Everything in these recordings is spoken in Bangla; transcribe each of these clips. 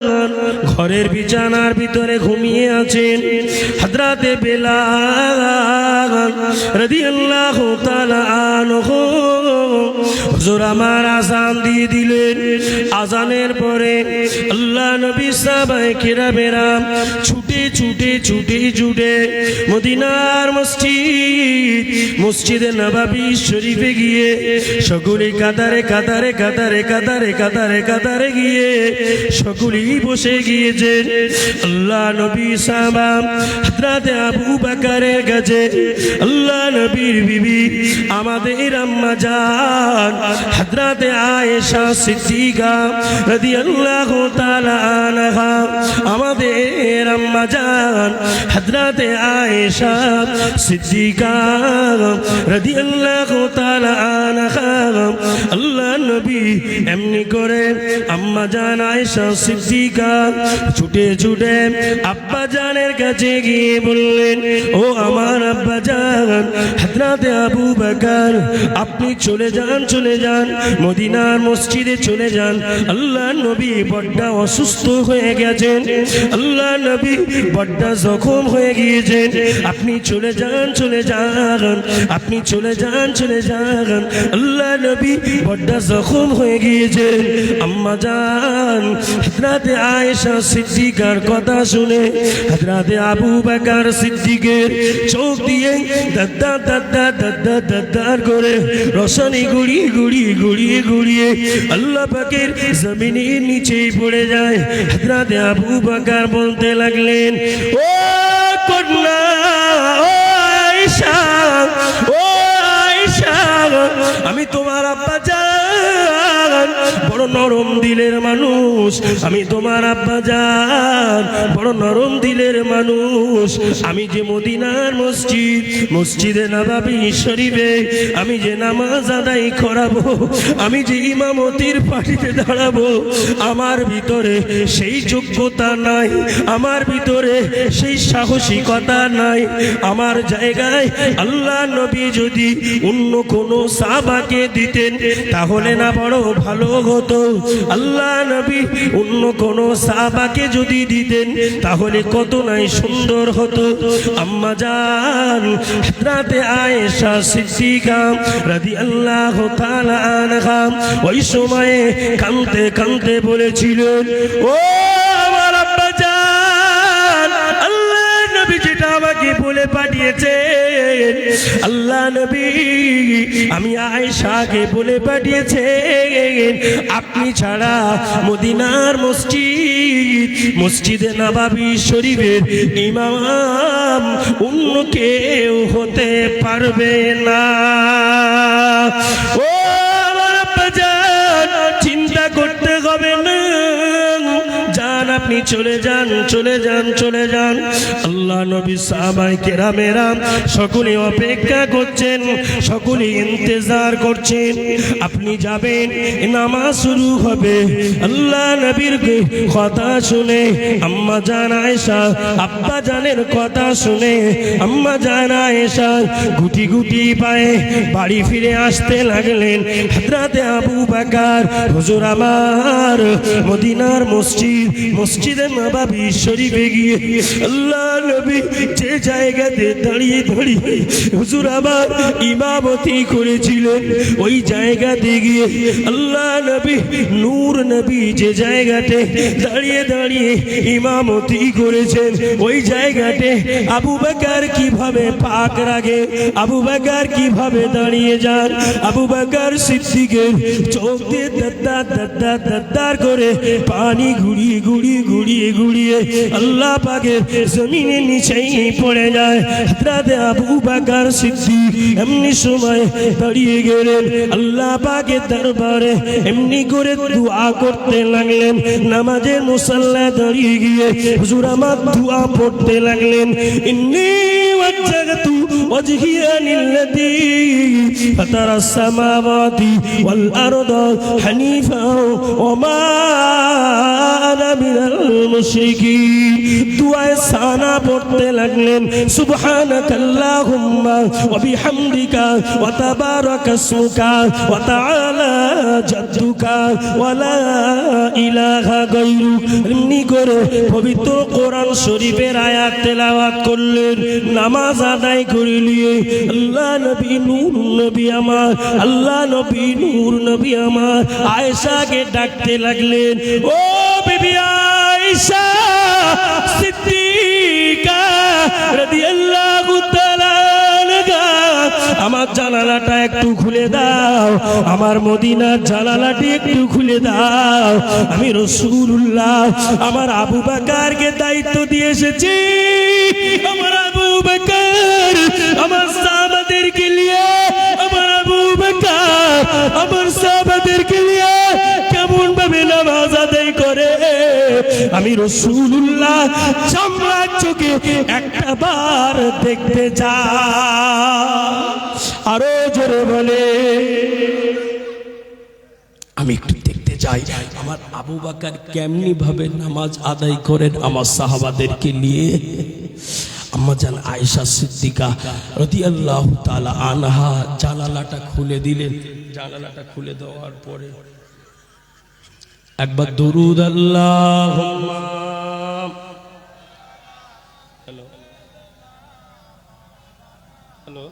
ঘরের বিছানার ভিতরে ঘুমিয়ে আছেন হযরতে বেলাল রাদিয়াল্লাহু তাআলা আনহু। হুজুর আমার আযান দিয়ে দিলেন। আযানের পরে আল্লাহ নবী সাহাবায়ে কিরামেরা ছুটে ছুটে ছুটে ছুটে মদিনার মসজিদে নববী শরীফে গিয়ে সকলে কাতারে কাতারে কাতারে কাতারে কাতারে কাতারে গিয়ে সকলেই বসে গিয়েছেন। আল্লাহ নবী সাহাবা হযরতে আবু বকরের কাছে আল্লাহ নবীর বিবি আমাদের আম্মা জান হযরতে আয়েশা সিদ্দিকা রাদিয়াল্লাহু তাআলা আনহা, আমাদের আম্মা জান হযরতে আয়েশা সিদ্দিকা রাদিয়াল্লাহু তাআলা আনহা। আল্লাহ নবী এমনি করে আম্মা জান আয়েশা সিদ্দিকা ছুটে ছুটে আব্বা জানের কাছে গিয়ে বললেন, ও আমার আব্বা জান হযরতে আবু বকর, আপনি চলে যান মদিনার মসজিদে চলে যান। আল্লাহ নবী বড্ড অসুস্থ হয়ে গেছেন, আল্লাহ নবী বড্ড জখম হয়ে গিয়েছেন। আপনি চলে যান আপনি চলে যান। আল্লাহ নবী বড্ড জখম হয়ে গিয়েছেন। আম্মা জান হযরতে আয়েশা সিদ্দিকার কথা শুনে হযরতে আবু বকর সিদ্দিকের চোখ দিয়ে দাদা দাদা দাদা দাদার করে রসনি গুড়িয়ে গুড়িয়ে গুড়িয়ে গুড়িয়ে আল্লাহ পাকের জমিনের নিচে পড়ে যায়। হযরতে আবু বকর বলতে লাগলেন, ও কন্যা, ও আয়েশা, ও আয়েশা, আমি তোমার আব্বা জান বড় নরম দিলের মানুষ, আমি তোমার আব্বা জান বড় নরম দিলের মানুষ। আমি যে মদিনার মসজিদে নববী শরীফে আমি যে নামাজ আদায় করাবো, আমি যে ইমামতির পাটিতে দাঁড়াবো, আমার ভিতরে সেই যোগ্যতা নাই, আমার ভিতরে সেই সাহসিকতা নাই। আমার জায়গায় আল্লাহ নবী যদি অন্য কোনো সাহাবাকে দিতেন তাহলে না বড় ভালো হতো। আল্লাহ নবী অন্য কোনো সাহাবাকে যদি দিতেন তাহলে কত নাই সুন্দর হতো। আম্মা জান হযরতে আয়েশা সিদ্দিকা রাদিয়াল্লাহু তাআলা আনহা ওই সময়ে কাঁদতে কাঁদতে বলেছিলেন, ও আমার আব্বা জান, আল্লাহ নবী যেটা আমাকে বলে পাঠিয়েছেন, আল্লাহ নবী আমি আয়েশাকে বলে পাঠিয়েছেন, আপনি ছাড়া মদিনার মসজিদে নববী শরীফের ইমাম অন্য কেউ হতে পারবে না। ও আমার আব্বা জান, চিন্তা করতে হবে না, যান আপনি চলে যান। আল্লাহ নবী সাহাবায়ে কেরামেরা সকলে অপেক্ষা করছেন, সকলে ইন্তজার করছেন। আপনি যাবেন, নামাজ শুরু হবে। আল্লাহ নবীর কথা শুনে আম্মা জান আয়েশা আব্বা জানের কথা শুনে আম্মা জান আয়েশা গুটি গুটি পায়ে বাড়ি ফিরে আসতে লাগলেন। হযরতে আবু বকর, হুজুর আমার মদিনার মসজিদে নববী শরীফে গিয়ে আল্লাহ নবী যে জায়গাতে দাঁড়িয়ে দাঁড়িয়ে হুজুর আমার ইমামতি করেছিলেন, ওই জায়গাতে গিয়ে আল্লাহ নবী নূর নবী যে জায়গাতে দাঁড়িয়ে দাঁড়িয়ে ইমামতি করেছেন, ওই জায়গাতে আবু বকর কিভাবে পাক রাখে, আবু বকর কিভাবে দাঁড়িয়ে যান, আবু বকর সিদ্দিকের চোখ দিয়ে দাদ্দার করে পানি ঘুরিয়ে ঘুরিয়ে ঘুরিয়ে ঘুরিয়ে আল্লাহ পাকের জমিনের নিচেই পড়ে যায়। হযরতে আবু বকর সিদ্দিক এমনি সময় দাঁড়িয়ে গেলেন আল্লাহ পাকের দরবারে, এমনি করে দোয়া করতে লাগলেন। নামাজের মুসাল্লা দাঁড়িয়ে গিয়ে হুজুর আমার দোয়া পড়তে লাগলেন, ইন্নী ওয়াজ্জাহতু وجهي للذي فطر السماوات والأرض حنيفا وما أنا من المشركين দুআয়ে সানা পড়তে লাগলেন সুবহানাকাল্লাহুম্মা ওয়া বিহামদিকা ওয়া তাবারাকা ইসমুকা ওয়া তাআলা জাদ্দুকা ওয়া লা ইলাহা গায়রুক এমনি করে পবিত্র কোরআন শরীফের আয়াত তেলাওয়াত করলেন নামাজ আদায় করে নিয়ে আল্লাহ নবী নূর নবী আমার আল্লাহ নবী নূর নবী আমার আয়েশাকে ডাকতে লাগলেন ও বিবি আয়েশা সিদ্দিকা রাদিয়াল্লাহু তাআলা আনহা আমার জানালাটা একটু খুলে দাও আমার মদিনার জানালাটি একটু খুলে দাও আমি রাসূলুল্লাহ আমার আবু বকরকে দায়িত্ব দিয়ে এসেছি আমার আবু বকর আমার সাহাবাদেরকে নিয়ে আমার আবু বকর আমার সাহাবাদেরকে নিয়ে কেমন ভাবে নামাজ আদায় করে আমি রাসূলুল্লাহ চামড়ার চোখে একটা বার দেখতে চাই আরো জোরে বলে আমি একটু দেখতে চাই আমার আবু বকর কেমনি ভাবে নামাজ আদায় করেন আমার সাহাবাদেরকে নিয়ে আম্মা জান আয়েশা সিদ্দিকা রাদিয়াল্লাহু তাআলা আনহা জানালাটা খুলে দিলেন জানালাটা খুলে দেওয়ার পরে একবার দরুদ আল্লাহুম্মা হ্যালো হ্যালো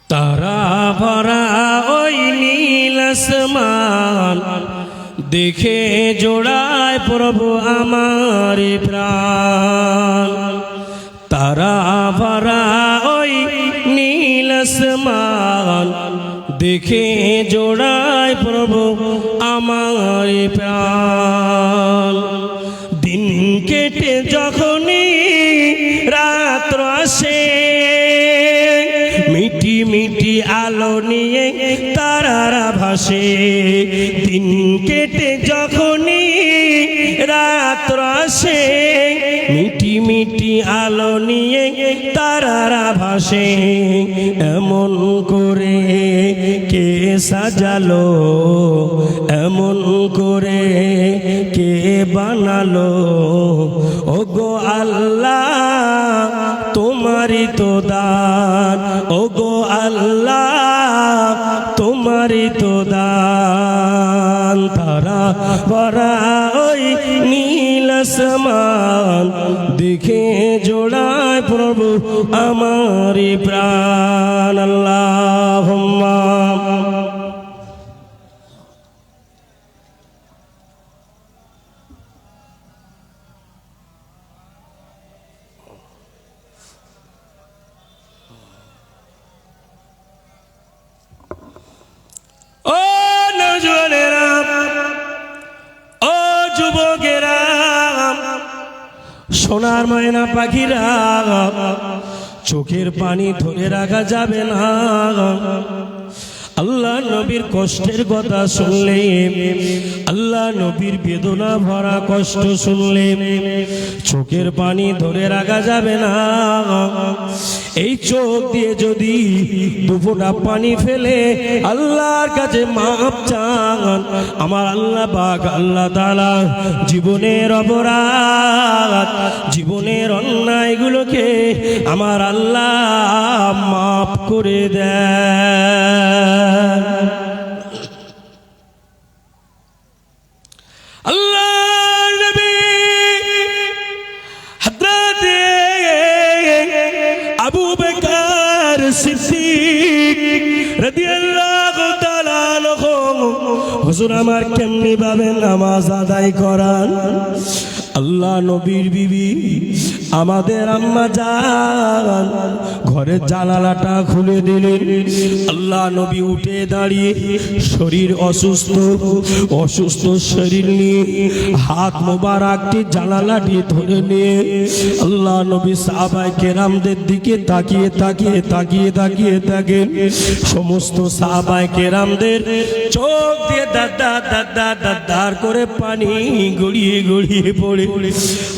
তারা ভরা ওই নীল আসমান দেখে জোড়ায় প্রভু আমার প্রাণ তারা ভরা ওই নীল আসমান দেখে জোড়ায় প্রভু আমার প্রাণ দিন কেটে যখনই রাত্র আসে মিটি মিটি আলো নিয়ে তারারা ভাসে দিন কেটে যখনই রাত্র আসে মিটি মিটি আলো নিয়ে তারারা ভাসে এমন করে কে সাজালো এমন করে কে বানালো ওগো আল্লাহ তোমারই তো দান ওগো আল্লাহ তোমারই তো দান তারা ভরা ওই নীল আসমান দেখে জোড়ায় প্রভু আমারই প্রাণ আল্লাহুম্মা ও নওজোয়ানেরা ও যুবকেরা সোনার ময়না পাখিরা চোখের পানি ধরে রাখা যাবে না আল্লাহ নবীর কষ্টের কথা শুনলে আল্লাহ নবীর বেদনা ভরা কষ্ট শুনলে চোখের পানি ধরে রাখা যাবে না এই চোখ দিয়ে যদি দুফোঁটা পানি ফেলে আল্লাহর কাছে মাপ চান আমার আল্লাহ পাক আল্লাহ তাআলা জীবনের অপরাধ জীবনের অন্যায়গুলোকে আমার আল্লাহ মাপ করে দেয় আল্লাহ নবী হযরত আবু বকর সিদ্দিক রাদিয়াল্লাহু তাআলা আনহু হুজুর আমার কেমনি ভাবে নামাজ আদায় করান আল্লাহ নবীর বিবি আমাদের আম্মা জান ঘরের জানালাটা খুলে দিলেন। আল্লাহ নবী উঠে দাঁড়িয়ে শরীর অসুস্থ শরীর নিয়ে হাত মোবারকটি জানালাটি ধরে নিয়ে আল্লাহ নবী সাহাবায়ে কেরামদের দিকে তাকিয়ে থাকেন। সমস্ত সাহাবায়ে কেরামদের চোখ দিয়ে দার করে পানি গড়িয়ে পড়ে।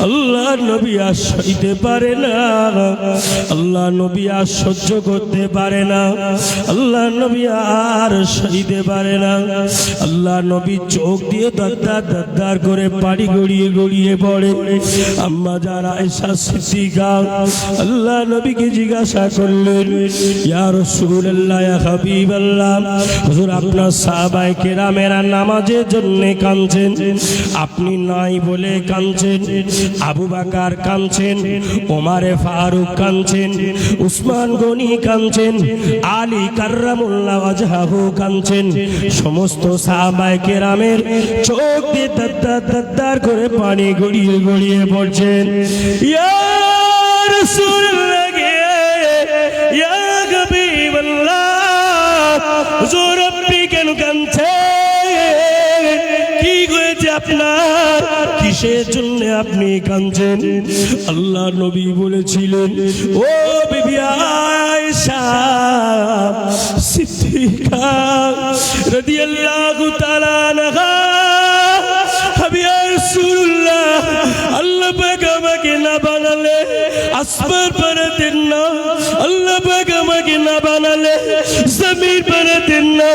আল্লাহ নবী আর সইতে পারে না, আল্লাহ নবী আর সহ্য করতে পারে না, আল্লাহ নবী আর সইতে পারে না। আল্লাহ নবী চোখ দিয়ে দার করে পানি গড়িয়ে পড়ে। আম্মা জান আয়েশা সিদ্দিকা আল্লাহ নবীকে জিজ্ঞাসা করলেন, ইয়া রাসূলুল্লাহ, ইয়া হাবিবাল্লাহ, হুজুর আপনার সাহাবায়ে কেরামেরা নামাজের জন্য কাঁদছেন, আপনি নাই বলে কাঁদছেন, আবু বকর কাঁদছেন, ওমরে ফারুক কাঁদছেন, উসমান গনি কাঁদছেন, আলী কাররামুল্লাহু ওয়াজহাহু কাঁদছেন। সমস্ত সাহাবায়ে কেরামের চোখ দিয়ে দার করে পানি গড়িয়ে পড়ছেন। ইয়া রাসূলুল্লাহ, ইয়া হাবিবাল্লাহ, হুজুর আপনি কেন কাঁদছেন? কি হয়েছে আপনার? কিসের জন্য আপনি কাঁদছেন? আল্লাহ নবী বলেছিলেন, ও বিবি আয়েশা সিদ্দিকা রাদিয়াল্লাহু তাআলা আনহা, হাবিয়া রাসূলুল্লাহ, আল্লাহ পাক আমাকে না বানালে আসমান বানাতেন না, আল্লাহ পাক আমাকে না বানালে জমিন বানাতেন না,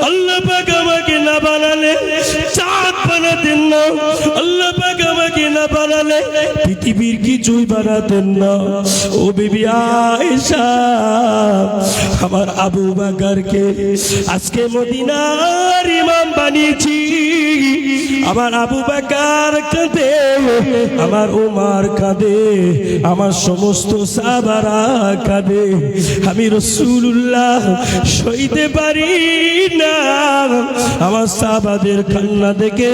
আল্লাহ পাক আমাকে না বানালে চাঁদ বানাতেন না, আল্লাহ পাক আমাকে না বানালে পৃথিবীর কিছুই বানাতেন না। ও বিবি আয়েশা, আমার আবু বকরকে আজকে মদিনার ইমাম বানিয়েছি, আমার আবু বকর কাঁদে, আমার ওমর কাঁদে, আমার সমস্ত সাহাবারা কাঁদে, আমি রাসূলুল্লাহ সইতে পারি না। আমার সাহাবাদের কান্না দেখে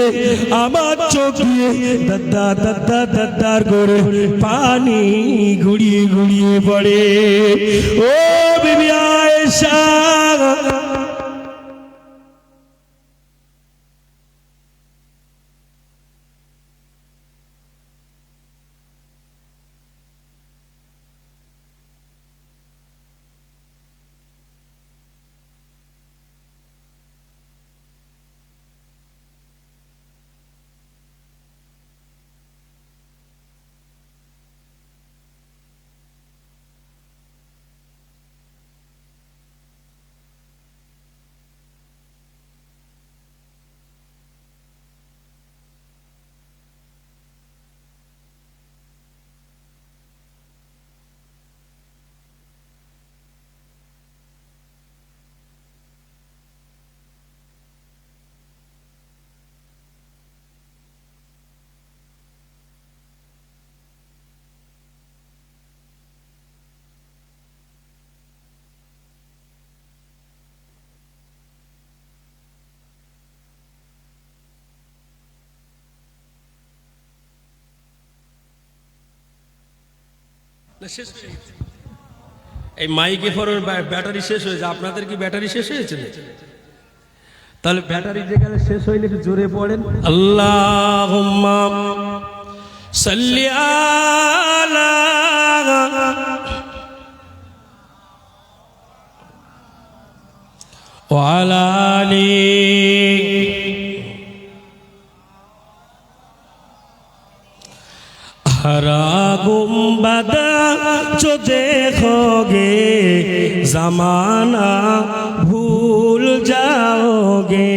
আমার চোখ দিয়ে দার করে পানি গড়িয়ে পড়ে। ও বিবি আয়েশা, এই মাইকে ফোনের ব্যাটারি শেষ হয়েছে। আপনাদের কি ব্যাটারি শেষ হয়েছে? তাহলে ব্যাটারি যেখানে শেষ হয়নি একটু জোরে পড়েন, আল্লাহুম্মা সাল্লি আলা ওয়া আলা আলি हरा गुंबद जो देखोगे जमाना भूल जाओगे,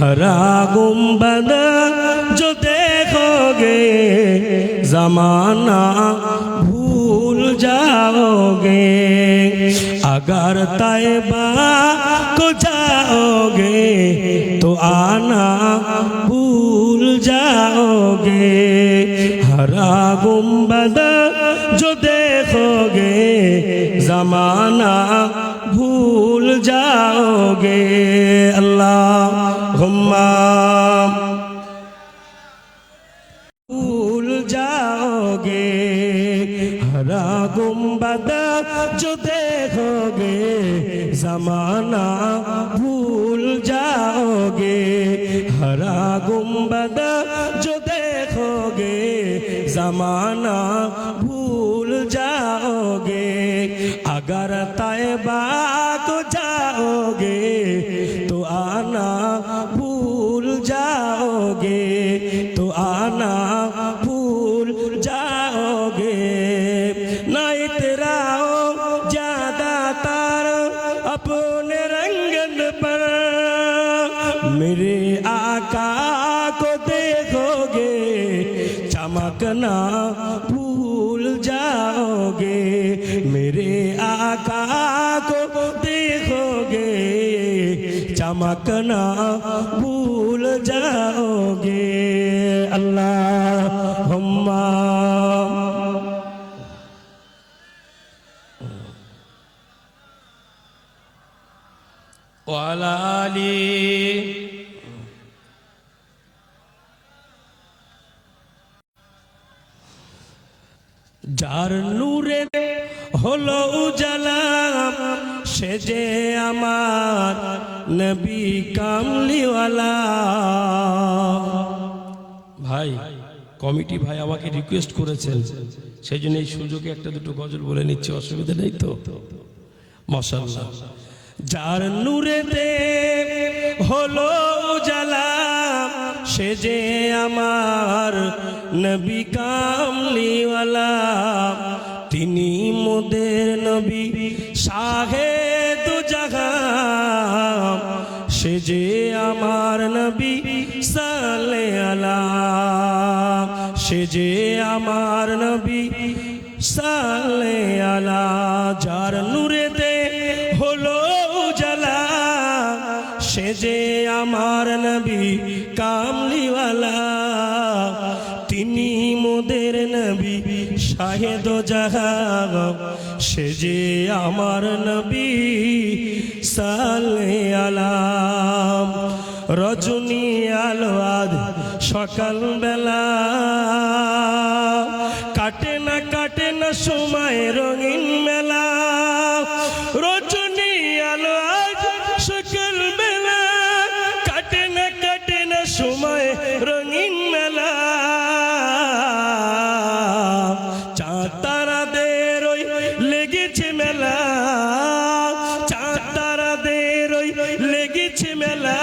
हरा गुंबद जो देखोगे जमाना भूल जाओगे, अगर तैबा को जाओगे तो आना भूल जाओगे, हरा गुंबद जो देखोगे जमाना भूल जाओगे। अल्लाहुम्मा भूल जाओगे, हरा गुंबद जो देखोगे जमाना भूल जाओगे, हरा गुंबद जो देखोगे जमाना भूल जाओगे। अगर तैबा को जाओगे तो आना भूल जाओगे, तो आना भूल जाओगे। नहीं इतराओ ज्यादातर अपने रंगन पर, मेरे आका को देखोगे चमकना भूल जाओगे, मेरे आका को देखोगे चमकना भूल जाओगे। अल्लाहुम्मा व अला आली। যার নূরে হলো উজালা সে যে আমার নবী কামলিওয়ালা। ভাই কমিটি ভাই আমাকে রিকোয়েস্ট করেছেন, সেই জন্য এই সুযোগে একটা দুটো গজল বলে নিচ্ছি, অসুবিধা নেই তো? মাশাআল্লাহ। যার নূরেতে হলো উজালা সে যে আমার নবী কামলিওয়ালা, তিনি মোদের নবী শাহে দু জাহান, সে যে আমার নবী সাল্লে আলা, সে যে আমার নবী সাল্লে আলা। যার নূরেতে হলো উজালা সে যে আমার নবী কামলিওয়ালা, তিনি মোদের নবী শাহেদ জাহান, সে যে আমার নবী সাল্লে আলা। রজনী আলো আদ সকাল বেলা কাটে না সময় রঙিন মেলা, রজনী আলো আজ সকাল বেলা কাটে না সময় রঙিন মেলা। চাঁদ তারাদের ওই লেগেছে মেলা, চাঁদ তারাদের ওই লেগেছে মেলা,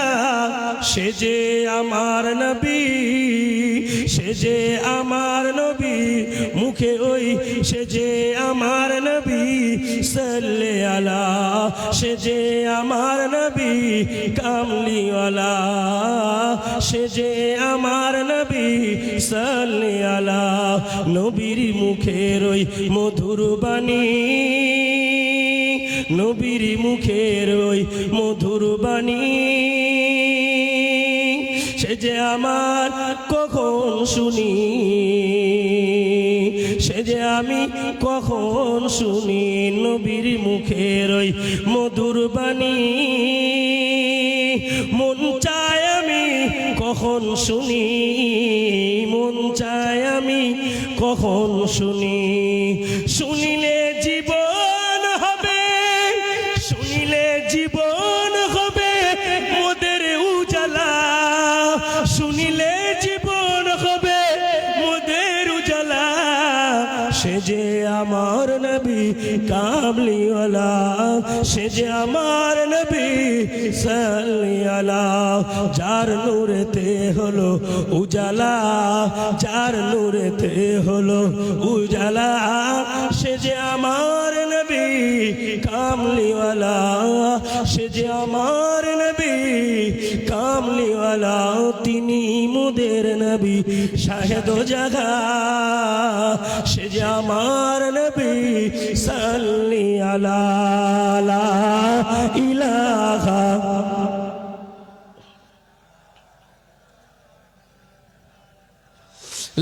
সে যে আমার নবী, সে যে আমার নবী মুখে ওই সে যে আমার নবী সাল্লে আলা, সে যে আমার নবী কামলিওয়ালা, সে যে আমার নবী সাল্লে আলা। নবীর মুখের ওই মধুর বাণী, নবীর মুখের ওই মধুর বাণী, সে যে আমার কখন শুনি, সে যে আমি কখন শুনি। নবীর মুখের ওই মধুর বাণী মন চায় আমি কখন শুনি, মন চায় আমি কখন শুনি। শুনিলে জীবন হবে, শুনিলে জীবন হবে মোদের উজালা, শুনিলে জীবন হবে মোদের উজালা। সে যে আমার নবী কামলিওয়ালা, সে যে আমার নবী সাল্লি আলা। যার নূরেতে হলো উজালা, যার নূরেতে হলো উজালা, সে যে আমার নবী কামলিওয়ালা, সে যে আমার নবী কামলিওয়ালা। তিনি মোদের নবী শাহেদ জাহান, সে যে আমার নবী সাল্লি আলা। লা ইলাহা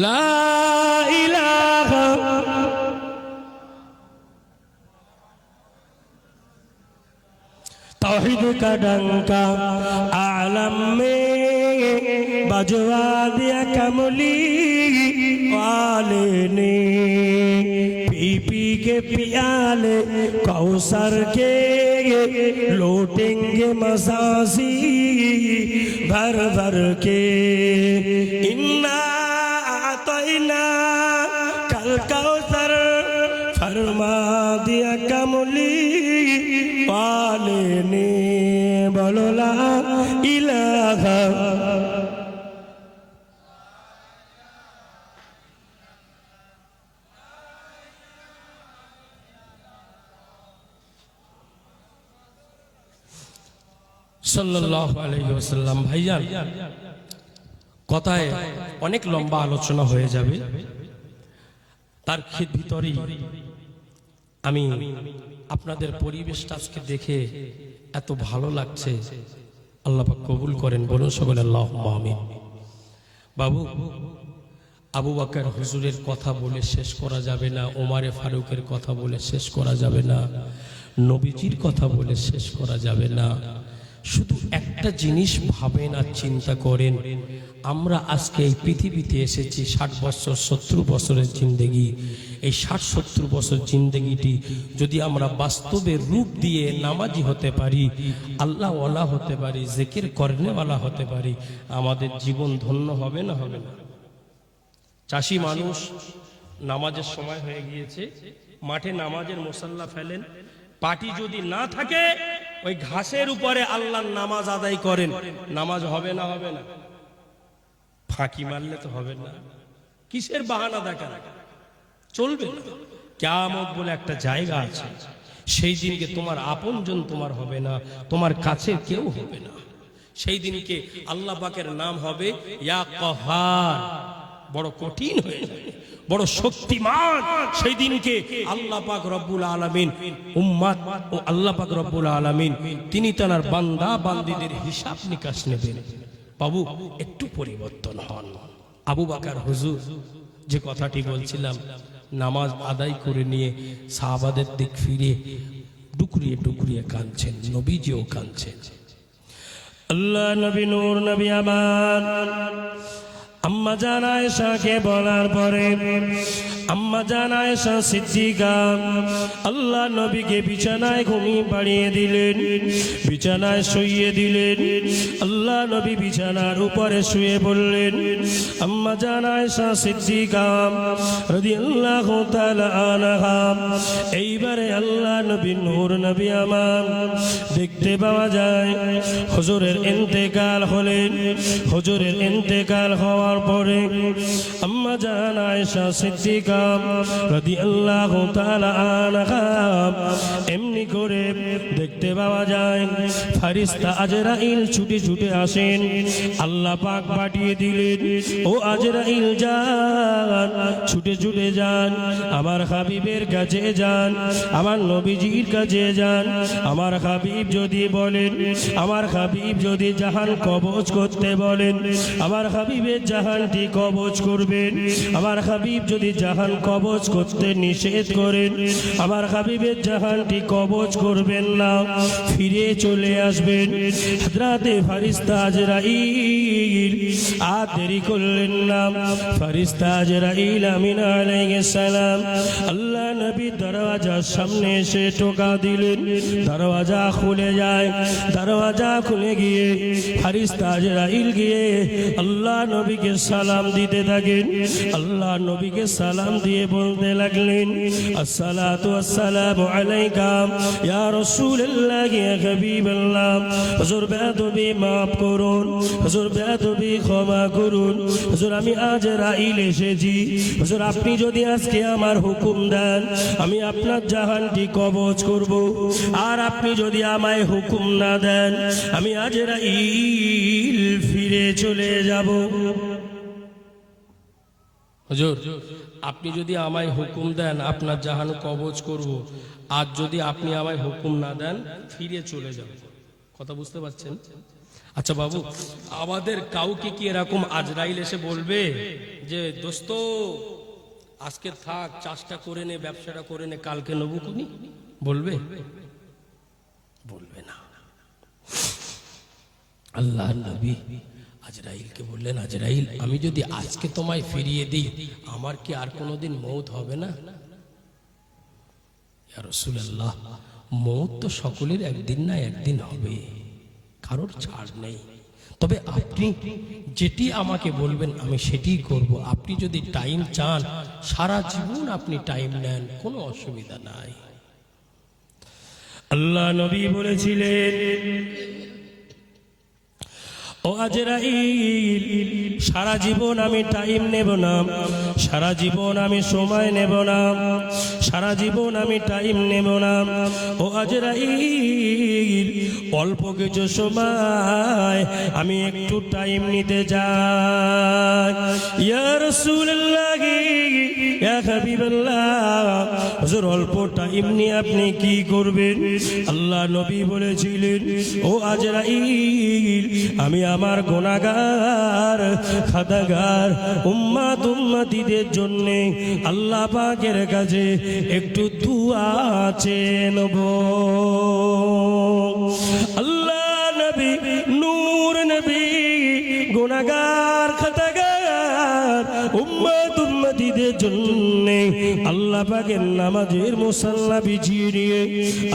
লা ইলাহা तौहीद का डंका आलम में बजवा दिया कमली, वाले ने पी पी के पियाले कौसर के लौटेंगे मसासी भर भर के। इन्ना आतैना कल कौसर फरमा दिया कमली वाले ने। बोलो ला इलाहा সাল্লাল্লাহু আলাইহি ওয়াসাল্লাম। ভাইজান, কথায় অনেক লম্বা আলোচনা হয়ে যাবে, তার ভিতরেই আমি আপনাদের পরিবেশটা আজকে দেখে এত ভালো লাগছে, আল্লাহ পাক কবুল করেন, বলুন সকলে আল্লাহুম্মা আমিন। বাবু, আবু বকর হুজুরের কথা বলে শেষ করা যাবে না, ওমরে ফারুকের কথা বলে শেষ করা যাবে না, নবীজির কথা বলে শেষ করা যাবে না। শুধু একটা জিনিস ভাবেন আর চিন্তা করেন, আমরা আজকে এই পৃথিবীতে এসেছি 60 বছর 70 বছরের জিন্দেগি। এই 60-70 বছর জিন্দেগিটি যদি আমরা বাস্তবে রূপ দিয়ে নামাজি হতে পারি, আল্লাহ ওয়ালা হতে পারি, জিকির করনেওয়ালা হতে পারি, আমাদের জীবন ধন্য হবে না হবে না? চাষি মানুষ, নামাজের সময় হয়ে গিয়েছে, মাঠে নামাজের মুসাল্লা ফেলেন, পাটি যদি না থাকে ওই ঘাসের উপরে আল্লাহর নামাজ আদায় করেন, নামাজ হবে না হবে না? ফাঁকি মারলে তো হবে না, কিসের বাহানা দেখান? চলবে না। কিয়ামত বলে একটা জায়গা আছে, সেই দিনকে তোমার আপনজন তোমার হবে না, তোমার কাছে কেউ হবে না। সেই দিনকে আল্লাহ পাকের নাম হবে ইয়া কাহার, বড় কঠিন হয়ে যাবে, বড় শক্তিমান। সেই দিনকে আল্লাহ পাক রব্বুল আলামিন উম্মত ও আল্লাহ পাক রব্বুল আলামিন তিনি তার বান্দা বান্দীদের হিসাব নিকাশ নেবেন। বাবু, একটু পরিবর্তন হন। আবু বকর হুজুর যে কথাটি বলছিলাম, নামাজ আদায় করে নিয়ে সাহাবাদের দিক ফিরে ডুকরিয়ে ডুকরিয়ে কাঁদছেন, নবীজিও কাঁদছেন। আল্লাহ নবী নূর নবী আমান আম্মা জান আয়েশাকে বলার পরে আম্মা জান আয়েশা সিদ্দিকা আল্লাহ নবীকে বিছানায় ঘুমিয়ে পাড়িয়ে দিলেন, বিছানায় শুইয়ে দিলেন। আল্লাহ নবী বিছানার উপরে শুয়ে বললেন, আম্মা জান আয়েশা সিদ্দিকা রাদিয়াল্লাহু তাআলা আনহা। এইবারে আল্লাহ নবী নূর নবী আমার দেখতে পাওয়া যায় হুজুরের ইন্তেকাল হলেন। হুজুরের ইন্তেকাল হওয়ার পরে আম্মা জান আয়েশা সিদ্দিকা রাদিয়াল্লাহু তাআলা আনহা এমনি করে দেখতে পাওয়া যায় ফেরেশতা আজরাইল ছুটে ছুটে আসেন। আল্লাহ পাক পাঠিয়ে দিলেন, ও আজরাইল যান, ছুটে ছুটে যান, আমার হাবিবের কাছে যান, আমার নবীজির কাছে যান। আমার হাবিব যদি বলেন, আমার হাবিব যদি জাহান কবজ করতে বলেন, আমার হাবিবের জাহানটি কবজ করবেন। আমার হাবিব যদি জাহান কবজ করতে নিষেধ করেন, আমার হাবিবের জাহানটি কবজ করবেন না, ফিরে চলে আসবেন। হযরতে ফেরেশতা আজরাইল আর দেরি করলেন না। ফেরেশতা আজরাইল আমিন আলাইহিস সালাম আল্লাহ নবী দরওয়াজার সামনে এসে টোকা দিলেন, দরওয়াজা খুলে যায়। দরওয়াজা খুলে গিয়ে ফেরেশতা আজরাইল গিয়ে আল্লাহ নবীকে সালাম দিতে থাকেন। আল্লাহ নবীকে সালাম দিয়ে বলতে লাগলেন, আসসালাতু ওয়াসসালামু আলাইকা ইয়া রাসূলুল্লাহ ইয়া হাবিবাল্লাহ। হুজুর বেয়াদবি মাফ করুন, হুজুর বেয়াদবি ক্ষমা করুন। হুজুর আমি আজরাইল এসেছি, হুজুর আপনি যদি আজকে আমার হুকুম দেন আমি আপনার জাহানটি কবজ করব, আর আপনি যদি আমায় হুকুম না দেন আমি আজরাইল ফিরে চলে যাব। হুজুর আপনি যদি আমায় হুকুম দেন আপনার জাহান কবজ করব, আর যদি আপনি আমায় হুকুম না দেন ফিরে চলে যাব। কথা বুঝতে পারছেন? আচ্ছা বাবু, আমাদের কাউকে কি এরকম আজরাইল এসে বলবে যে দোস্ত আজকে থাক, চাষটা করে নে, ব্যবসাটা করে নে, কালকে নেবো কুনি? বলবে? বলবে না। আল্লাহ নবী আজরাইলকে বললেন, আজরাইল, আমি যদি আজকে তোমায় ফিরিয়ে দিই, আমার কি আর কোনোদিন মৌত হবে না? ইয়া রাসূলুল্লাহ, মৌত তো সকলের একদিন না একদিন হবে, কারোর ছাড় নেই। তবে আপনি যেটি আমাকে বলবেন আমি সেটি করব। আপনি যদি টাইম চান, সারা জীবন আপনি টাইম নেন, কোনো অসুবিধা নাই। আল্লাহ নবী বলেছিলেন, ও আজরাইল, সারা জীবন আমি টাইম নেব না, সারা জীবন আমি সময় নেব না, সারা জীবন আমি টাইম নেব না। ও আজরাইল, অল্প কিছু সময় আমি একটু টাইম নিতে যাই। ইয়া রাসূলুল্লাহ, ইয়া হাবিবাল্লাহ, হুজুর অল্প টাইম নিয়ে আপনি কি করবেন? আল্লাহ নবী বলেছিলেন, ও আজরাইল, আমি আমার গুনাহগার খাতাগার উম্মতিদের জন্য আল্লাহ পাকের কাছে একটু দুআ চেয়ে নেব। আল্লাহ নবী, নূর নবী, গুনাহগার খাতাগার উম্মতিদের জন্য আল্লাহ পাকের নামাজের মুসাল্লা বিছিয়ে নিয়ে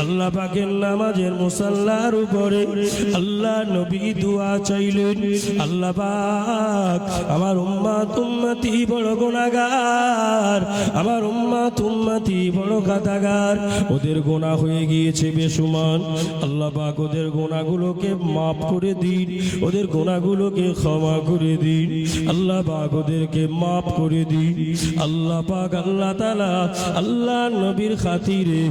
আল্লাহ পাকের নামাজের মুসাল্লার উপরে আল্লাহ নবী দুআ চাইলেন, আল্লাহ পাক, আমার উম্মতি বড় গুনাহগার, আমার উম্মতি বড় খাতাগার, ওদের গুনাহ হয়ে গিয়েছে বেসুমান। আল্লাহ পাক ওদের গুনাহগুলোকে মাফ করে দিন, ওদের গুনাহগুলোকে ক্ষমা করে দিন, আল্লাহ পাক ওদেরকে মাফ করে দিন। আল্লাহ পাক, আল্লাহ তাআলা আল্লাহ নবীর খাতিরে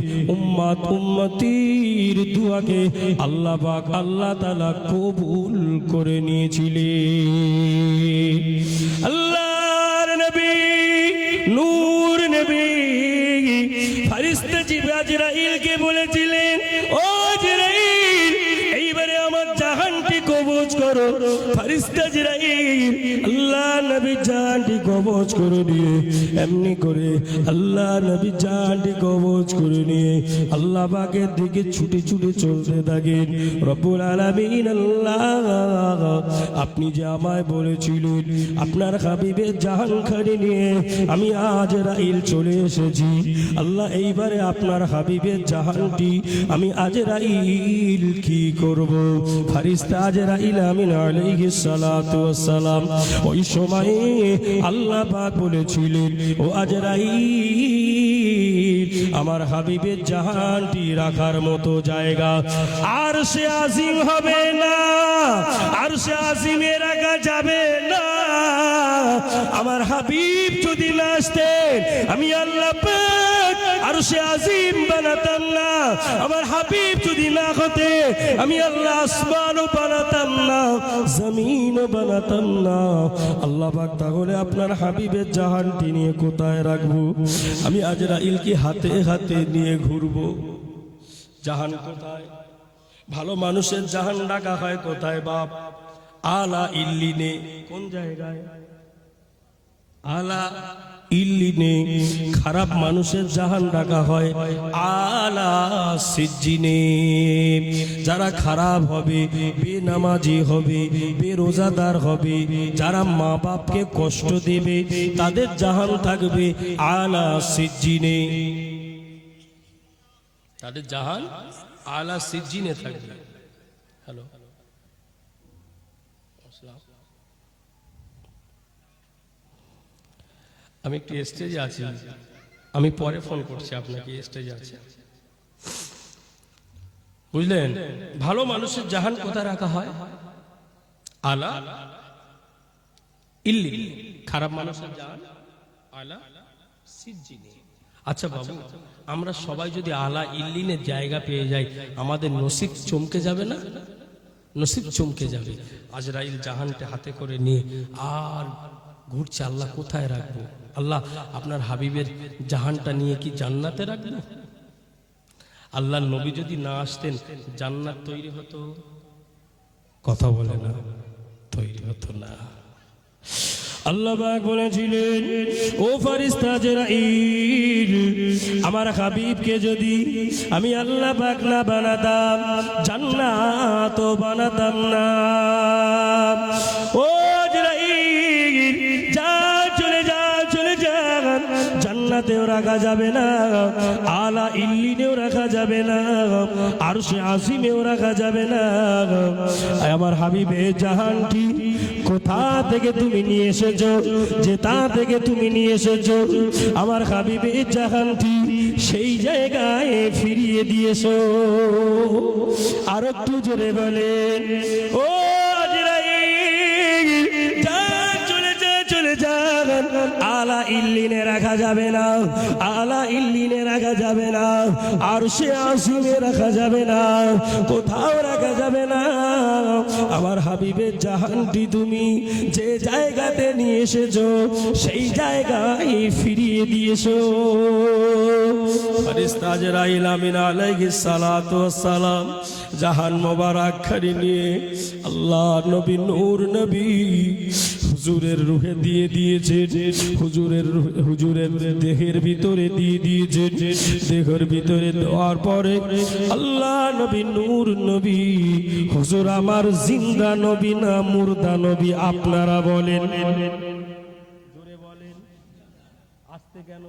উম্মতির দুআকে আল্লাহ পাক, আল্লাহ তাআলা কবুল করে নিয়েছিলেন। আল্লাহর নবী, নূর নবী, ফেরেশতা জিবরাইল আজরাইলকে বলেছিলেন, ও আজরাইল, এইবারে আমার জাহানটি কবজ করো। ফেরেশতা আজরাইল আল্লাহ নবী জাহানটি কবজ করে নিয়ে এমনি করে আল্লাহ নবী জাহানটি কবজ করে নিয়ে আল্লাহ পাকের দিকে ছুটে ছুটে চলতে থাকেন। রব্বুল আলামিন, আল্লাহ, আপনি যে আমায় বলেছিলেন আপনার হাবিবের জাহানখানি নিয়ে আমি আজরাইল চলে এসেছি, আল্লাহ এইবারে আপনার হাবিবের জাহানটি আমি আজরাইল কি করব? ফেরেশতা আজরাইল আমিন আলাইহিস সালাতু ওয়াস সালাম ওই সময়ে আল্লাহ পাক বলেছিলেন, ও আজরাইল, আমার হাবিবের জাহানটি রাখার মতো জায়গা আরশে আজিম হবে না, আরশে আজিমে রাখা যাবে না। আমার হাবিব যদি না আসতেন আমি আল্লাহ পাক আরশে আজিম বানাতাম না, আমার হাবিব যদি না হতে আমি আল্লাহ আসমানও বানাতাম না, জমিনও বানাতাম না। আল্লাহ পাক তাহলে আপনার হাবিবের জাহানটি নিয়ে কোথায় রাখবো? আমি আজরাইল কি হাতে হাতে নিয়ে ঘুরবো? জাহান কোথায়? ভালো মানুষের জাহান রাখা হয় কোথায় বাপ? আলা ইল্লিনে। কোন জায়গায়? আলা ইল্লিনে। খারাপ মানুষের জাহান রাখা হয় আলা সিজ্জিনে। যারা খারাপ হবে, বেনামাজি হবে, বেরোজাদার হবে, যারা মা বাপকে কষ্ট দেবে, তাদের জাহান থাকবে আলা সিজ্জিনে। তাদের জাহান আলা সিজ্জিনে থাকবে। হ্যালো, আমি একটু স্টেজে আছি, আমি পরে ফোন করছি আপনাকে। স্টেজে আছে, বুঝলেন? ভালো মানুষের জাহান কোথায় রাখা হয়? আলা ইল্লি। খারাপ মানুষের জাহান আলা সিজ্জিনে। আচ্ছা বাবু, আমরা সবাই যদি আলা ইল্লিনের জায়গা পেয়ে যাই, আমাদের নসিব চমকে যাবে না? নসিব চমকে যাবে। আজরাইল জাহানটা হাতে করে নিয়ে আর ঘুরছে, আল্লাহ কোথায় রাখবো? আল্লাহ, আপনার হাবিবের জাহানটা নিয়ে কি জান্নাতে রাখবো? আল্লাহর নবী যদি না আসতেন জান্নাত তৈরি হতো? কথা বলে না, তৈরি হতো না। আল্লাহ পাক বলেছিলেন, ও ফেরেশতা আজরাইল, আমার হাবিবকে যদি আমি আল্লাহ পাক না বানাতাম জান্নাত বানাতাম না। ও আজরাইল যা চলে যা চলে যা, জান্নাতেও রাখা যাবে না, আলা ইল্লিনেও রাখা যাবে না, আরশে আসিমেও রাখা যাবে না। আমার হাবিবে জাহানটি কোথা থেকে তুমি নিয়ে এসেছো, যেটা থেকে তুমি নিয়ে এসেছো আমার হাবিবে জাহানটি সেই জায়গায় ফিরিয়ে দিয়েছো। আর একটু জোরে বলেন ও আজরাইল যা চলে যা চলে যা, আলা ইল্লিনে রাখা যাবে না, আলা ইল্লিনে রাখা যাবে না, আরশে আসিমে রাখা যাবে না, কোথাও রাখা যাবে না। আমার হাবিবের জাহানটি তুমি যে জায়গাতে নিয়ে এসেছো সেই জায়গায় ফিরিয়ে দিয়েছো। ফেরেশতা আজরাইল আমিন আলাইহিস সালাতু ওয়াস সালাম জাহান মোবারক খানি নিয়ে আল্লাহ নবী নূর নবী হুজুরের রুহে দিয়ে দিয়েছে, হুজুরের দেহের ভিতরে দিয়ে দিয়েছে। দেহের ভিতরে দেওয়ার পরে আল্লাহ নবী নূর নবী হুজুর আমার জিন্দা নবী না মুর্দা নবী আপনারা বলেন? জোরে বলেন, আসতে কেন?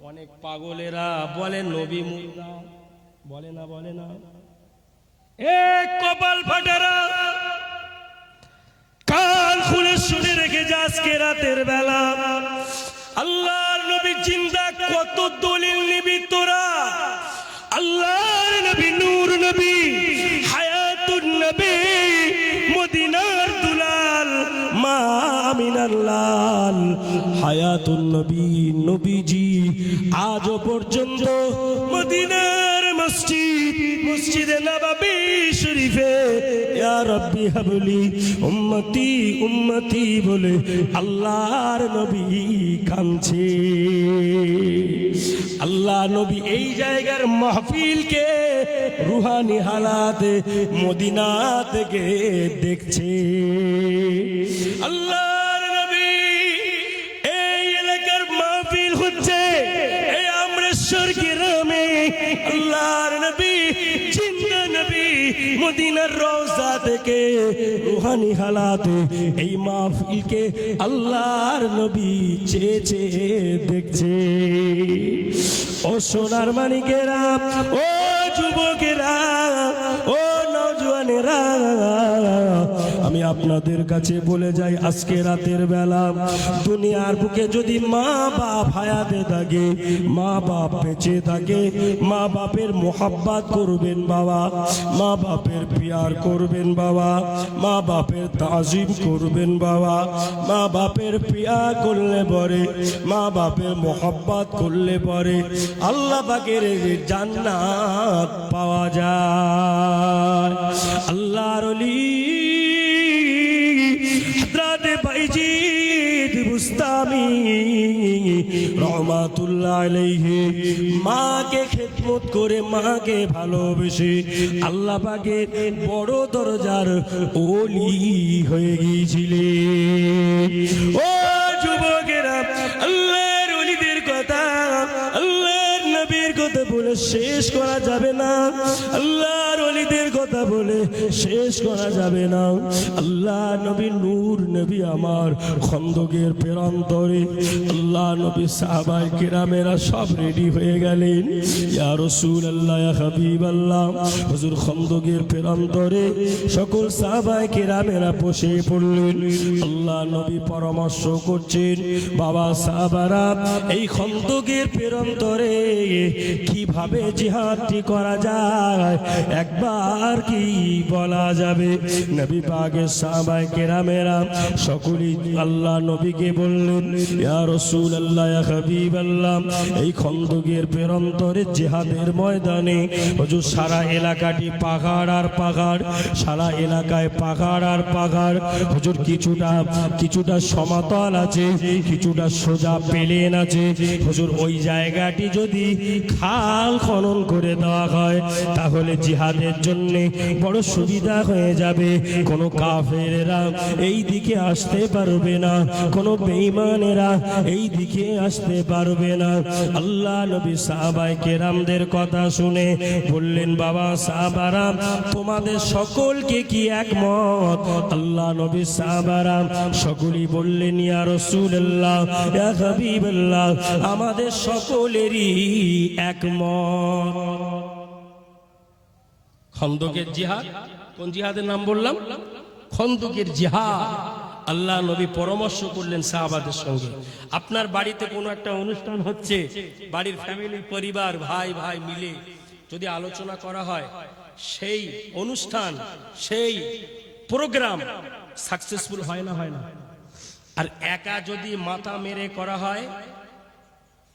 অনেক পাগলেরা বলে নবী মুর্দা, বলে না বলে না। এক কপাল ফাটেরা কান খুলে শুনে রেখে যা, আজকে রাতের বেলা আল্লাহর নবী জিন্দা, কত দলিল নিবি তোরা? আল্লাহর নবী নূর নবী হায়াতুন নবী মদিনার দুলাল মা আমিনার লাল হায়াতুন নবী নবীজি আজও পর্যন্ত মদিনার মসজিদে নববী শরীফে ইয়া রাব্বি হাবলি উম্মতি উম্মতি বলে আল্লাহর নবী কাঁদছে। আল্লাহ নবী এই জায়গার মাহফিলকে রুহানি হালাতে মদিনা থেকে দেখছে। আল্লাহর নবী এই এলাকার মাহফিল হচ্ছে এই আমরেশ্বর গ্রামে। আল্লাহর নবী জিন্দা নবী মদিনার রওজা থেকে রুহানি হালাতে এই মাহফিলকে আল্লাহর নবী চেয়ে চেয়ে দেখছে। ও সোনার মানিকেরা, ও যুবকেরা, ও নওজোয়ানেরা, আমি আপনাদের কাছে বলে যাই আজকে রাতের বেলা দুনিয়ার বুকে যদি মা বাপ হায়াতে থাকে, মা বাপ বেঁচে থাকে, মা বাপের মোহাব্বত করবেন বাবা, মা বাপের পিয়ার করবেন বাবা, মা বাপের তাজিম করবেন বাবা। মা বাপের পিয়া করলে পরে, মা বাপের মোহাব্বত করলে পরে আল্লাহ পাকের জান্নাত পাওয়া যায়। আল্লাহর ওলি হযরত বাইজিদ বুস্তামি রহমাতুল্লাহ আলাইহি মাকে খেদমত করে, মাকে ভালোবেসে আল্লাহ পাকের বড় দরজার ওলি হয়ে গিয়েছিলেন। ও যুবকেরা, আল্লাহর ওলিদের কথা, আল্লাহর নবীর কথা বলে শেষ করা যাবে না, আল্লাহর ওলিদের কথা বলে শেষ করা যাবে না। আল্লাহ নবী নূর নবী আমার খন্দকের প্রান্তরে আল্লাহ নবী সাহাবায়ে কেরামেরা সব রেডি হয়ে গেলেন। ইয়া রাসূলুল্লাহ, ইয়া হাবিবাল্লাহ, হুজুর খন্দকের প্রান্তরে সকল সাহাবায়ে কেরামেরা বসে পড়লেন। আল্লাহ নবী পরামর্শ করছেন, বাবা সাহাবারা এই খন্দকের প্রান্তরে কিভাবে জিহাদটি করা যায় একবার কি বলা যাবে? নবী পাকের সাহাবায়ে কেরামেরা সকলেই আল্লাহ নবীকে বললেন, ইয়া রাসূলুল্লাহ, ইয়া হাবিবাল্লাহ, এই খন্দকের প্রান্তরে জিহাদের ময়দানে হুজুর সারা এলাকাটি পাহাড় আর পাহাড়, সারা এলাকায় পাহাড় আর পাহাড়। হুজুর কিছুটা সমতল আছে, কিছুটা সোজা প্লেন আছে। হুজুর ওই জায়গাটি যদি খাল খনন করে দেওয়া হয় তাহলে জিহাদের জন্য বড় সুবিধা হয়ে যাবে। কোনো কাফেরেরা এই দিকে আসতে পারবে না, কোনো বেঈমানেরা এই দিকে আসতে পারবে না। আল্লাহ নবী সাহাবায়ে কেরামদের কথা শুনে বললেন, বাবা সাহাবারা, তোমাদের সকলকে কি একমত? আল্লাহ নবী সাহাবারা সকলেই বললেন, ইয়া রাসূলুল্লাহ, ইয়া হাবিবাল্লাহ, আমাদের সকলেরই একমত। খন্দকের জিহাদ, কোন জিহাদের নাম বললাম? খন্দকের জিহাদ। আল্লাহ নবী পরামর্শ করলেন সাহাবাদের সঙ্গে, আপনার বাড়িতে কোনো একটা অনুষ্ঠান হচ্ছে, বাড়ির ফ্যামিলি, পরিবার, ভাই ভাই মিলে যদি আলোচনা করা হয়, সেই অনুষ্ঠান, সেই প্রোগ্রাম সাকসেসফুল হয় না? হয় না? আর একা যদি মাথা মেরে করা হয়,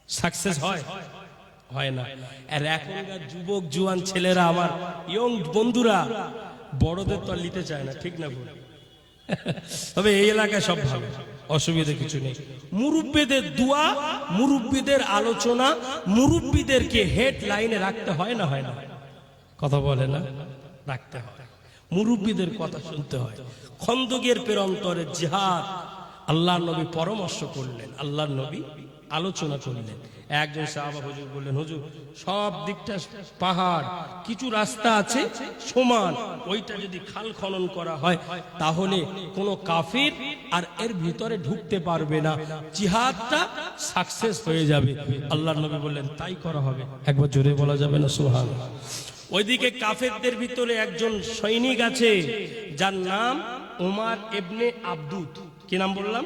সাকসেস হয়? হয় না। আর এখনকার যুবক জুয়ান ছেলেরা, আমার ইয়ং বন্ধুরা, বড়দের তো আর নিতে চায় না, ঠিক না বল? তবে এই এলাকায় সব ভালো, অসুবিধা কিছু নেই। মুরব্বীদের দোয়া, মুরব্বীদের আলোচনা, মুরব্বীদেরকে হেড লাইনে রাখতে হয় না? হয় না? কথা বলে না? রাখতে হয়, মুরব্বীদের কথা শুনতে হয়। খন্দকের প্রান্তরে জিহাদ আল্লাহ নবী পরামর্শ করলেন, আল্লাহ নবী আলোচনা করলেন। একজন সাহাবা হুজুর বললেন, হুজুর সব দিকটা পাহাড়, কিছু রাস্তা আছে সমান, ওইটা যদি খাল খনন করা হয় তাহলে কোনো কাফির আর এর ভিতরে ঢুকতে পারবে না, জিহাদটা সাকসেস হয়ে যাবে। আল্লাহর নবী বললেন, তাই করা হবে। একবার জোরে বলা যাবে না সুবহানাল্লাহ? ওইদিকে কাফেরদের ভিতরে একজন সৈনিক আছে, যার নাম ওমর ইবনে আবদুদ। কি নাম বললাম?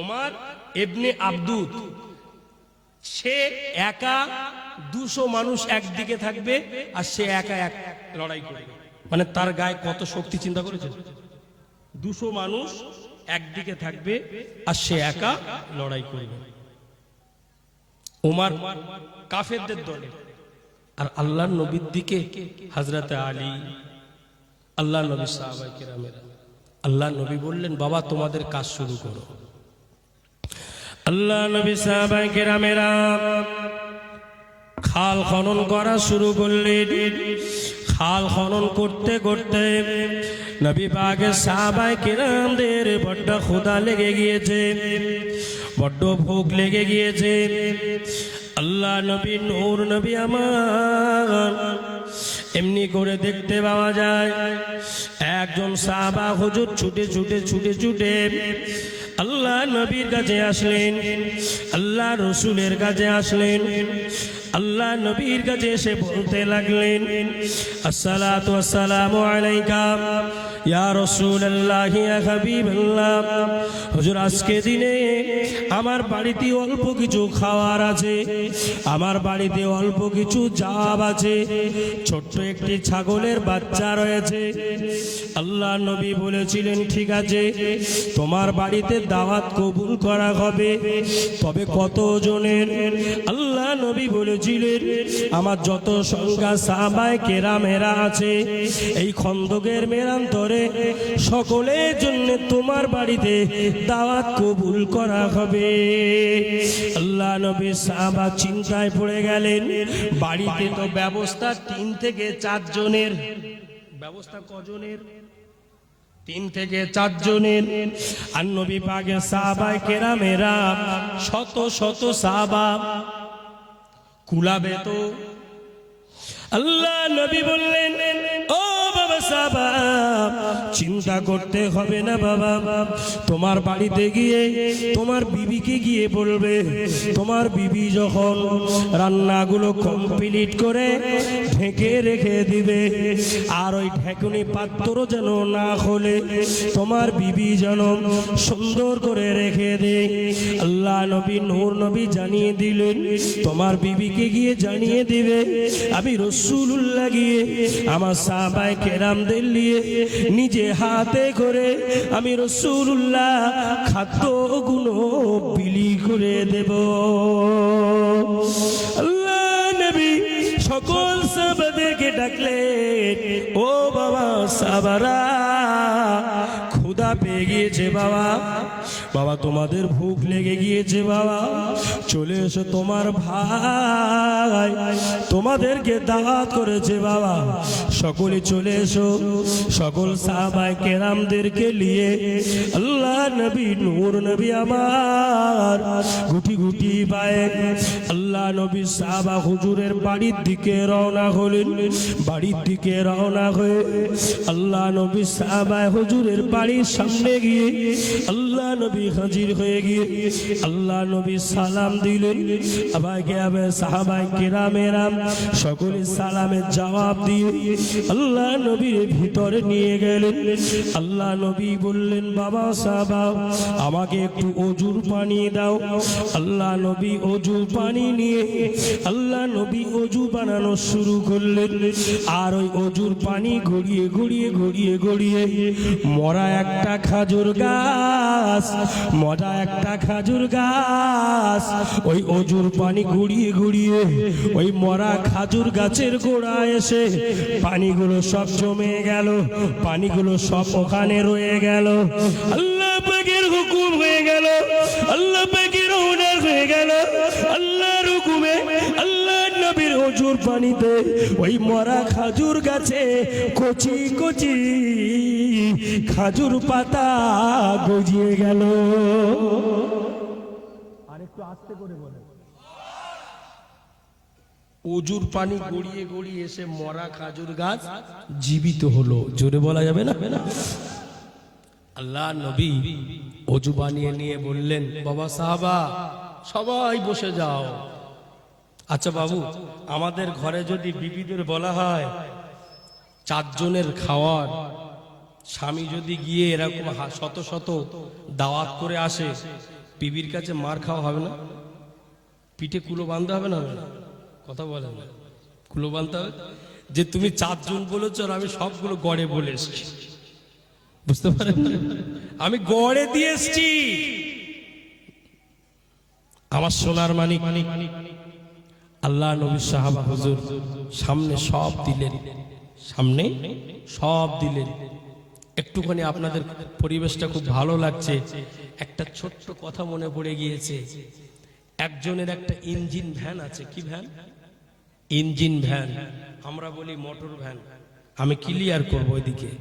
ওমর ইবনে আবদুদ। সে একা 200 মানুষ একদিকে থাকবে, আর সে একা এক লড়াই করবে। মানে তার গায়ে কত শক্তি, চিন্তা করেছে? 200 মানুষ একদিকে থাকবে, আর সে একা লড়াই করবে। ওমর কাফেরদের দলে, আর আল্লাহর নবীর দিকে হযরতে আলী, আল্লাহর নবী সাহাবায়ে কেরামেরা। আল্লাহর নবী বললেন, বাবা তোমাদের কাজ শুরু করো। আল্লাহ নবী সাহাবায়ে কেরামেরা খাল খনন করা শুরু করলেন। খাল খনন করতে করতে নবী পাকের সাহাবায়ে কেরামদের বড্ড ক্ষুধা লেগে গিয়েছে, বড্ড ভোগ লেগে গিয়েছে। আল্লাহ নবী, নূর নবী আমার, এমনি করে দেখতে পাওয়া যায় একজন সাহাবা হুজুর ছুটে ছুটে ছুটে ছুটে আল্লাহ নবীর কাছে আসলেন, আল্লাহ রসুলের কাছে আসলেন। আল্লাহ নবীর কাছে এসে বলতে লাগলেন, আসসালাতু ওয়াসসালামু আলাইকা ইয়া রাসূলুল্লাহ, ইয়া হাবিবাল্লাহ। হুজুর, আজকে দিনে আমার বাড়িতে অল্প কিছু খাওয়ার আছে, আমার বাড়িতে অল্প কিছু জাব আছে, ছোট্ট একটি ছাগলের বাচ্চা রয়েছে। আল্লাহ নবী বলেছিলেন, ঠিক আছে, তোমার বাড়িতে দাওয়াত কবুল করা হবে, তবে কতজনের? আল্লাহ নবী বলেছিলেন, আমার যত সংখ্যা সাহাবায়ে কেরামেরা আছে এই খন্দকের মেরান্তরে, সকলের জন্য তোমার বাড়িতে দাওয়াত কবুল করা হবে। আল্লাহ নবী সাহাবা চিন্তায় পড়ে গেলেন, বাড়িতে তো ব্যবস্থা 3 থেকে 4 জনের। ব্যবস্থা কজনের? 3 থেকে 4 জনের। আর নবী পাকের সাহাবায়ে কেরামেরা শত শত সাহাবা, কুলাবে তো? আল্লাহ নবী বললেন, ও বাবা সাহাবা, চিন্তা করতে হবে না বাবা, তোমার বাড়িতে গিয়ে তোমার বিবিকে গিয়ে বলবে, তোমার বিবি যখন রান্নাগুলো কমপ্লিট করে ঢেকে রেখে দিবে, আর ওই ঢেকুনি পাত্র যেন না খোলে, তোমার বিবি যেন সুন্দর করে রেখে দে। আল্লাহ নবী, নূর নবী জানিয়ে দিলেন, তোমার বিবিকে গিয়ে জানিয়ে দিবে, আমি রাসূলুল্লাহ গিয়ে আমার সাহাবায়ে কেরামদের নিয়ে নিজে হাতে করে আমি রাসূলুল্লাহ খাদ্যগুলো বিলি করে দেব। আল্লাহ নবী সকল সাহাবাদেরকে ডাকলেন, ও বাবা সাহাবারা, ক্ষুধা পেয়ে গিয়েছে বাবা, বাবা তোমাদের ভুখ লেগে গিয়েছে বাবা, চলে এসো, তোমার ভাই তোমাদেরকে দাওয়াত করেছে বাবা, সকলে চলে এসো। সকল সাহাবায়ে কেরামদেরকে নিয়ে আল্লাহ নবী নূর নবী আমার গুটি গুটি পায়ে আল্লাহ নবী সাহাবা হুজুরের বাড়ির দিকে রওনা হলেন। বাড়ির দিকে রওনা হয়ে আল্লাহ নবী সাহাবা হুজুরের বাড়ির সামনে গিয়ে আল্লাহ নবী হাজির হয়ে গিয়ে আল্লাহ নবী সালাম দিলেন। আবাইকে আবে সাহাবায়ে কেরামেরাম সকলে সালামের জবাব দিয়ে আল্লাহ নবীর ভিতরে নিয়ে গেলেন। আল্লাহ নবী বললেন, বাবা সাহাবা আমাকে একটু অজুর পানি দাও। আল্লাহ নবী অজু পানি নিয়ে আল্লাহ নবী অজু বানানো শুরু করলেন। আর ওই অজুর পানি গড়িয়ে গড়িয়ে গড়িয়ে গড়িয়ে মরা একটা খাজুর গাছ, মরা একটা খাজুর গাছ, ওই অজুর পানি গড়িয়ে গড়িয়ে ওই মরা খাজুর গাছের গোড়া এসে পানিগুলো সব জমে গেল, পানিগুলো সব ওখানে রয়ে গেল। আল্লাহ পাকের হুকুম হয়ে গেল, আল্লাহ পাকের অর্ডার হয়ে গেল, আল্লাহর হুকুমে আল্লাহ নবীর অজুর পানিতে ওই মরা খাজুর গাছে কচি কচি খাজুর পাতা গজিয়ে গেল। আরেকটু আস্তে করে বলে, অজুর পানি গড়িয়ে গড়িয়ে এসে মরা খাজুর গাছ জীবিত হলো। জোরে বলা যাবে না? আল্লাহ নবী অজু বানিয়ে নিয়ে বললেন, বাবা সাহাবা সবাই বসে যাও। আচ্ছা বাবু, আমাদের ঘরে যদি বিবিদের বলা হয় 4 জনের খাওয়ার, স্বামী যদি গিয়ে এরকম শত শত দাওয়াত করে আসে, বিবির কাছে মার খাওয়া হবে না? পিঠে কুলো বাঁধতে হবে না? কথা বলে না, কুলো বাঁধতে হবে যে তুমি 4 জন বলেছ আর আমি সবগুলো গড়ে বলে এসছি। বুঝতে পারেন? আমি গড়ে দিয়ে এসছি। আমার সোনার মানিক আল্লাহ নবী সাহাবা হুজুর সামনে সব দিলেন, সামনে সব দিলেন। একটুখানি আপনাদের পরিবেশটা খুব ভালো লাগছে। একটা ছোট্ট কথা মনে পড়ে গিয়েছে। একজনের একটা ইঞ্জিন ভ্যান আছে। কি ভ্যান? ইঞ্জিন ভ্যান, আমরা বলি মোটর ভ্যান। আমি ক্লিয়ার করবো ওইদিকে।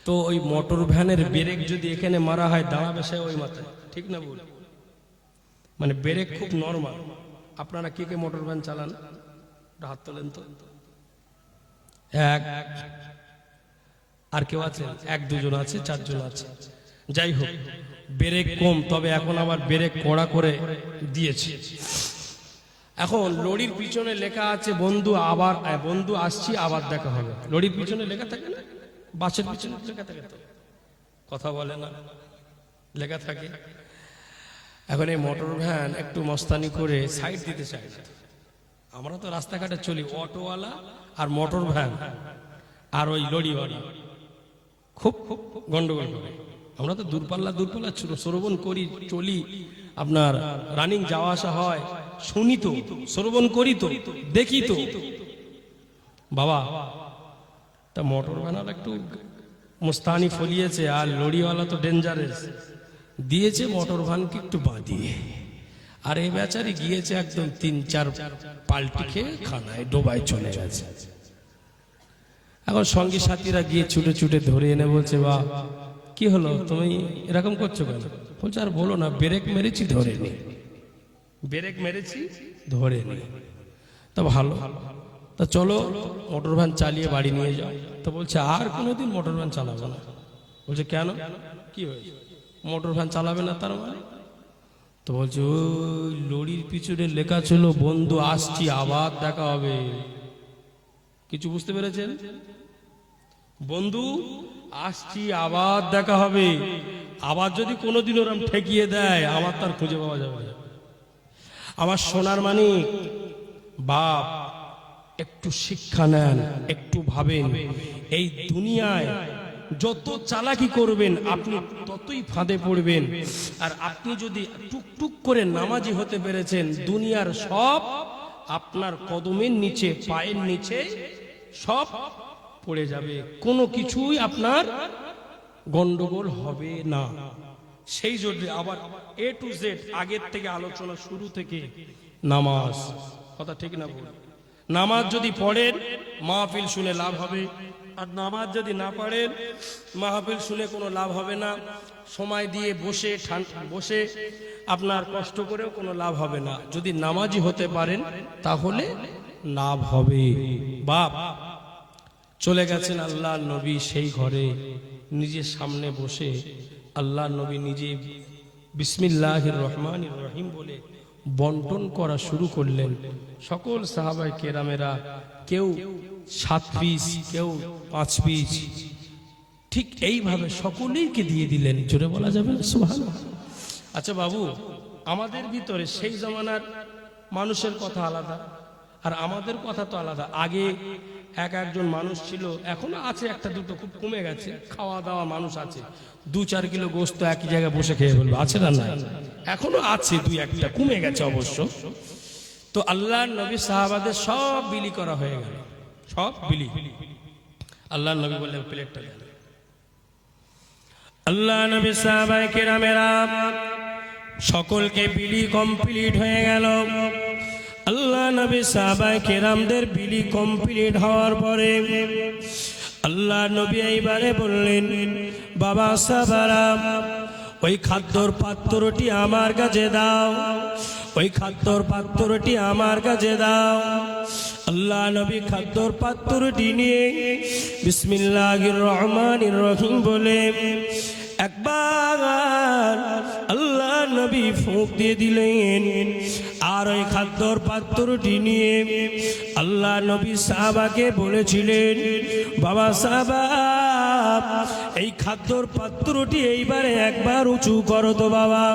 তো ওই মোটর ভ্যানের ব্রেক যদি এখানে মারা হয়, দাঁড়াবে সে ওই মাথায়, ঠিক না বল? মানে ব্রেক খুব নরমাল। আপনারা কে কে মোটর ভ্যান চালান? হাত তোলেন তো। এক, আর কেউ আছে? 1-2 জন আছে, 4 জন আছে। যাই হোক, ব্রেক কম, তবে এখন আবার ব্রেক কড়া করে দিয়েছে। এখন লরির পিছনে লেখা আছে বন্ধু আবার, বন্ধু আসছি আবার দেখা হবে। লরির পিছনে লেখা থাকে না? বাসের পিছনে লেখা থাকে তো? কথা বলে না, লেখা থাকে। এখন এই মোটর ভ্যান একটু মস্তানি করে সাইড দিতে চায় না। আমরা তো রাস্তাঘাটে চলি, অটোওয়ালা আর মোটর ভ্যান আর ওই লরিওয়ালা খুব খুব গন্ডগোল করে। আমরা তো দূরপাল্লা শ্রবণ করি, চলি, আপনার রানিং যাওয়া আসা হয়, শুনি তো, শ্রবণ করি তো, দেখি তো। বাবা, তা মোটর ভ্যান একটু মুস্তানি ফলিয়েছে, আর লরিওয়ালা তো ডেঞ্জারাস দিয়েছে মোটর ভ্যানকে একটু বাঁধিয়ে। আর এই বেচারি গিয়েছে একদম 3-4 পাল্টি খেয়ে খানায় ডোবায় চলে গেছে। এখন সঙ্গী সাথীরা গিয়ে ছুটে ছুটে ধরে এনে বলছে, বা কি হলো, তুমি এরকম করছো কেন? বলছে, আর বলো না, ব্রেক মেরেছি ধরে নি, ব্রেক মেরেছি ধরে নি। তা ভালো, তা চলো মোটর ভ্যান চালিয়ে বাড়ি নিয়ে যাও। তো বলছে, আর কোনোদিন মোটর ভ্যান চালাবো না। বলছে, কেন, কি হয়েছে? মোটর ভ্যান চালাবে না তার মানে? তো বলছে, ওই লরির পিছনে লেখা ছিল বন্ধু আসছি আবার দেখা হবে। কিছু বুঝতে পেরেছেন? বন্ধু আসছি আবার দেখা হবে। আবার যদি কোনোদিন ওরম ঠেকিয়ে দেয়, আমার তার খুঁজে পাওয়া যাবে না। আমার সোনার মানিক বাপ, একটু শিক্ষা নেন, একটু ভাবেন। এই দুনিয়ায় যত চালাকি করবেন আপনি ততই ফাঁদে পড়বেন। আর আপনি যদি টুকটুক করে নামাজি হতে পেরেছেন, দুনিয়ার সব আপনার কদমের নিচে, পায়ের নিচে সব পড়ে যাবে, কোনো কিছুই আপনার গন্ডগোল হবে না। সেই জন্য আবার এ টু জেড আগের থেকে আলোচনা শুরু থেকে নামাজ, কথা ঠিক না বল? নামাজ যদি পড়েন মাহফিল শুনে লাভ হবে, আর নামাজ যদি না পড়েন মাহফিল শুনে কোনো লাভ হবে না। সময় দিয়ে বসে বসে আপনার কষ্ট করেও কোনো লাভ হবে না। যদি নামাজি হতে পারেন তাহলে লাভ হবে। বাপ চলে গেছেন আল্লাহর নবী সেই ঘরে, নিজের সামনে বসে আল্লাহর নবী নিজে বিসমিল্লাহির রহমানির রহিম বলে বন্টন করা শুরু করলেন। সকল সাহাবায়ে কেরামেরা কেউ 7 পিস, কেউ 5 পিস, ঠিক এইভাবে সকলেইকে দিয়ে দিলেন। জোরে বলা যাবে সুবহানাল্লাহ। আচ্ছা বাবু, আমাদের ভিতরে সেই জামানার মানুষের কথা আলাদা আর আমাদের কথা তো আলাদা। আগে একজন মানুষ ছিল, এখনো আছে একটা দুটো, খুব কমে গেছে। খাওয়া দাওয়া মানুষ আছে, 2-4 কিলো গোস্ত একই জায়গায় বসে খেয়ে বলবে, আছে না? নাই, এখনো আছে 2-1টা, কমে গেছে অবশ্য। তো আল্লাহর নবী সাহাবাদের সব বিলি করা হয়ে গেল, সব বিলি। আল্লাহর নবী বললেন প্লেটটা দেন। আল্লাহ নবী সাহাবায়ে কেরামেরা সকলকে বিলি কমপ্লিট হয়ে গেল। আল্লাহ নবী সাহাবায়ে কেরামদের বিলি কমপ্লিট হওয়ার পরে আল্লাহ নবী এইবারে বললেন, বাবা সাহাবারা ওই খাদ্যর পাত্রটি আমার কাছে দাও, ওই খাদ্যর পাত্রটি আমার কাছে দাও। আল্লাহ নবী খাদ্যর পাত্রটি নিয়ে বিসমিল্লাহির রহমানির রহিম বলে একবার আল্লাহ নবী ফুঁক দিয়ে দিলেন। আর ওই খাদ্যর পাত্রটি নিয়ে আল্লাহ নবী সাহাবাকে বলেছিলেন, বাবা সাহাবা এই খাদ্যর পাত্রটি এইবারে একবার উঁচু করো তো বাবা।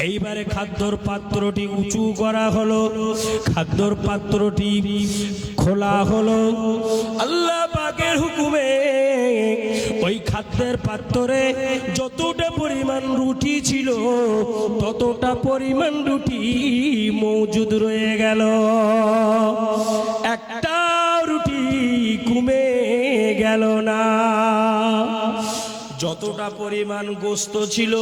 এইবারে খাদ্যর পাত্রটি উঁচু করা হলো, খাদ্যর পাত্রটি খোলা হলো। আল্লাহ পাকের হুকুমে ওই খাদ্যের পাত্রে যতটা পরিমাণ রুটি ছিল ততটা পরিমাণ রুটি মজুদ রয়ে গেল, একটা রুটি কমে গেল না। যতটা পরিমাণ গোস্ত ছিল